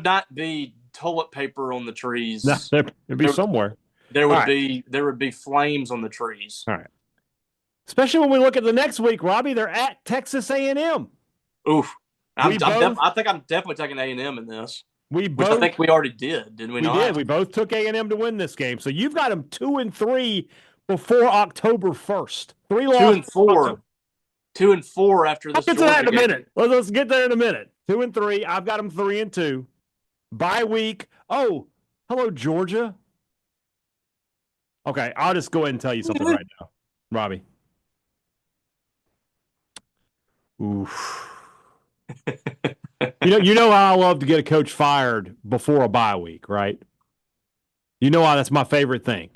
not be toilet paper on the trees. No, there'd be somewhere. There would be flames on the trees. All right. Especially when we look at the next week, Robbie. They're at Texas A&M. Oof. I think I'm definitely taking A&M in this. I think we already did, didn't we? We did. We both took A&M to win this game. So you've got them 2-3 before October 1st. 3 losses. 2-4. 2-4 after this. Let's get to that in a minute. Let's get there in a minute. 2-3. I've got them 3-2. Bye week. Oh, hello, Georgia. Okay, I'll just go ahead and tell you something right now, Robbie. Oof. You know how I love to get a coach fired before a bye week, right? You know how that's my favorite thing.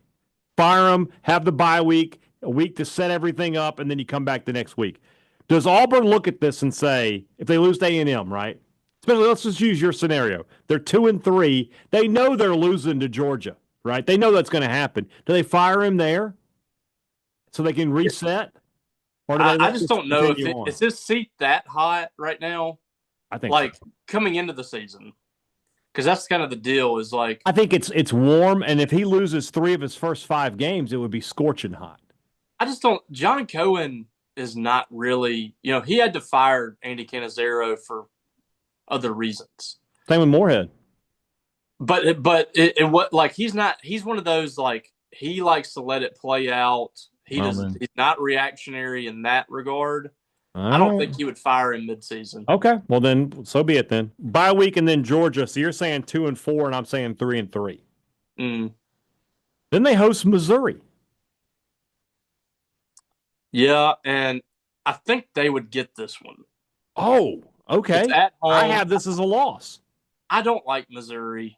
Fire them, have the bye week, a week to set everything up, and then you come back the next week. Does Auburn look at this and say, if they lose to A&M, right? Let's just use your scenario. They're 2-3. They know they're losing to Georgia, right? They know that's going to happen. Do they fire him there so they can reset? Or I just don't know is this seat that hot right now? I think coming into the season, because that's kind of the deal. Is like I think it's warm, and if he loses 3 of his first 5 games, it would be scorching hot. I just don't. John Cohen is not really. He had to fire Andy Cannizaro for other reasons. Same with Moorhead. But what like he's not. He's one of those like he likes to let it play out. He's not reactionary in that regard. I don't think he would fire him midseason. Okay, well then, so be it then. Bye week and then Georgia. So you're saying 2-4, and I'm saying 3-3. Mm. Then they host Missouri. Yeah, and I think they would get this one. Oh, okay. It's at home. I have this as a loss. I don't like Missouri.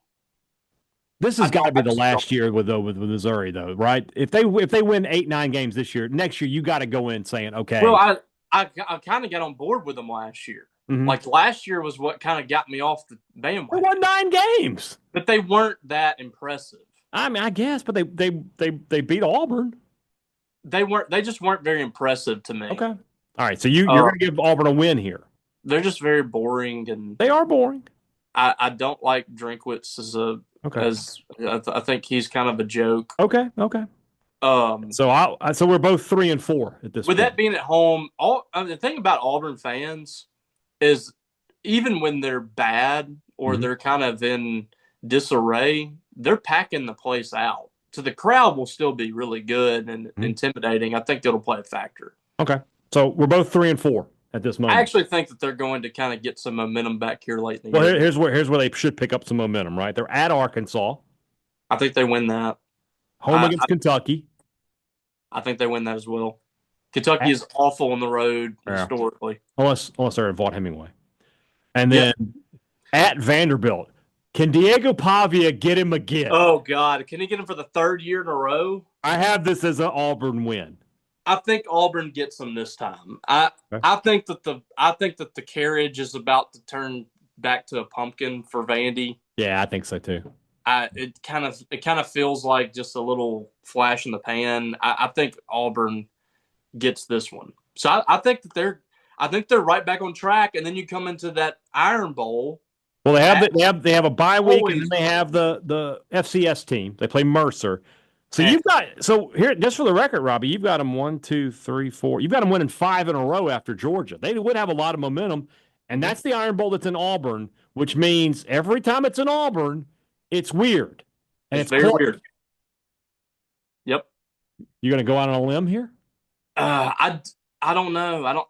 This has got to be the last year with Missouri, though, right? If they win 8-9 games this year, next year you got to go in saying, okay. Well, I kind of got on board with them last year. Mm-hmm. Like last year was what kind of got me off the bandwagon. They won 9 games, but they weren't that impressive. I mean, I guess, but they beat Auburn. They just weren't very impressive to me. Okay, all right. So you're going to give Auburn a win here. They're just very boring, and they are boring. I don't like Drinkwitz I think he's kind of a joke. Okay. So we're both 3-4 at this point. With that being at home, the thing about Auburn fans is even when they're bad or they're kind of in disarray, they're packing the place out. So the crowd will still be really good and intimidating. I think it'll play a factor. Okay. So we're both 3-4 at this moment. I actually think that they're going to kind of get some momentum back here late in the year. Well, here's where they should pick up some momentum, right? They're at Arkansas. I think they win that. Home against Kentucky. I think they win that as well. Kentucky is awful on the road historically. Unless they're at Vaught Hemingway. And then at Vanderbilt. Can Diego Pavia get him again? Oh, God. Can he get him for the third year in a row? I have this as an Auburn win. I think Auburn gets them this time. I think that the carriage is about to turn back to a pumpkin for Vandy. Yeah, I think so too. It kind of feels like just a little flash in the pan. I think Auburn gets this one. So I think they're right back on track. And then you come into that Iron Bowl. Well, they have a bye week, and then they have the FCS team. They play Mercer. So here, just for the record, Robbie, you've got them 1, 2, 3, 4. You've got them winning 5 in a row after Georgia. They would have a lot of momentum, and that's the Iron Bowl that's in Auburn, which means every time it's in Auburn, it's weird. And it's very weird. Yep. You going to go out on a limb here? I don't know.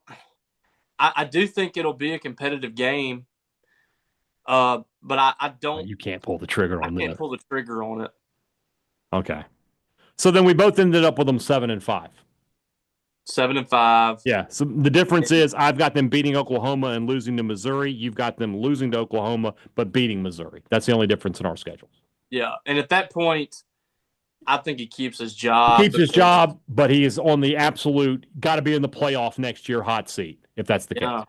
I do think it'll be a competitive game. But I don't. You can't pull the trigger on that. I can't pull the trigger on it. Okay. So then we both ended up with them 7-5. 7-5. Yeah. So the difference is I've got them beating Oklahoma and losing to Missouri. You've got them losing to Oklahoma but beating Missouri. That's the only difference in our schedules. Yeah. And at that point, I think he keeps his job. He keeps his job, but he is on the absolute got to be in the playoff next year hot seat if that's the case.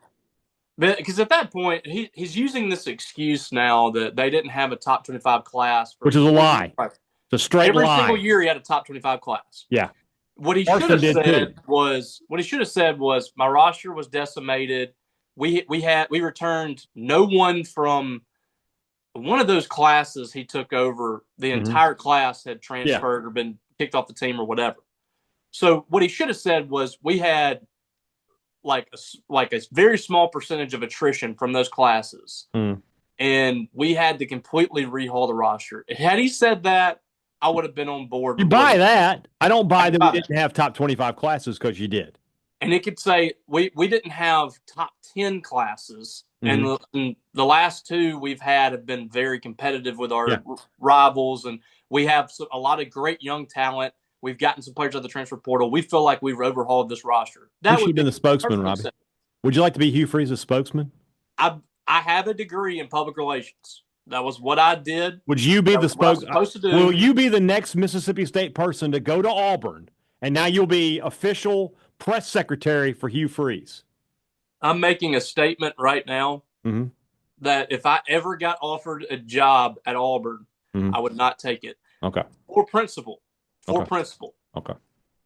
Because at that point, he's using this excuse now that they didn't have a top 25 class. Which is a lie. It's a straight lie. Every single year he had a top 25 class. Yeah. What he should have said was my roster was decimated. We returned no one from one of those classes he took over. The entire class had transferred or been kicked off the team or whatever. So what he should have said was we had like a very small percentage of attrition from those classes. And we had to completely rehaul the roster. Had he said that, I would have been on board. You buy that. I don't buy that we didn't have top 25 classes because you did. And it could say we didn't have top 10 classes. And the last two we've had have been very competitive with our rivals. And we have a lot of great young talent. We've gotten some players out of the transfer portal. We feel like we've overhauled this roster. That would have been the spokesman, Robbie. Would you like to be Hugh Freeze's spokesman? I have a degree in public relations. That was what I did. Would you be the spokesman? Will you be the next Mississippi State person to go to Auburn, and now you'll be official press secretary for Hugh Freeze? I'm making a statement right now that if I ever got offered a job at Auburn, I would not take it. Okay. For principle. Okay.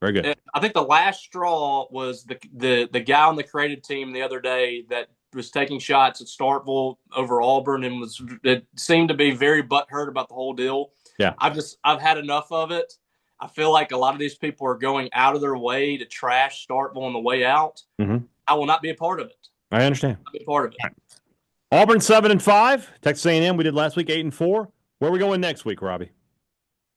Very good. And I think the last straw was the guy on the creative team the other day that was taking shots at Starkville over Auburn and it seemed to be very butthurt about the whole deal. Yeah. I've had enough of it. I feel like a lot of these people are going out of their way to trash Starkville on the way out. I will not be a part of it. I understand. I'll be a part of it. Right. Auburn 7-5. Texas A&M we did last week 8-4. Where are we going next week, Robbie?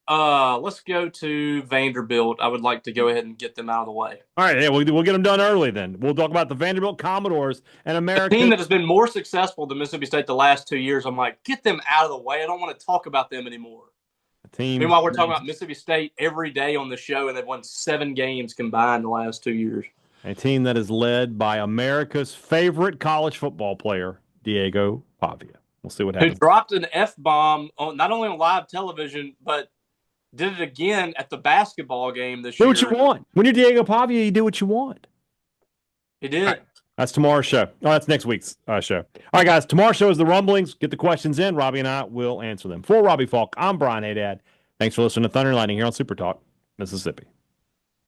Let's go to Vanderbilt. I would like to go ahead and get them out of the way. All right, we'll get them done early then. We'll talk about the Vanderbilt Commodores and America. A team that has been more successful than Mississippi State the last 2 years. I'm like, get them out of the way. I don't want to talk about them anymore. Meanwhile, we're talking about Mississippi State every day on the show, and they've won 7 games combined the last 2 years. A team that is led by America's favorite college football player, Diego Pavia. We'll see what happens. Who dropped an F-bomb not only on live television, but did it again at the basketball game this year. Do what you want. When you're Diego Pavia, you do what you want. He did. Right. That's tomorrow's show. Oh, that's next week's show. All right, guys. Tomorrow's show is the Rumblings. Get the questions in. Robbie and I will answer them. For Robbie Faulk, I'm Brian Hadad. Thanks for listening to Thunder and Lightning here on Super Talk, Mississippi.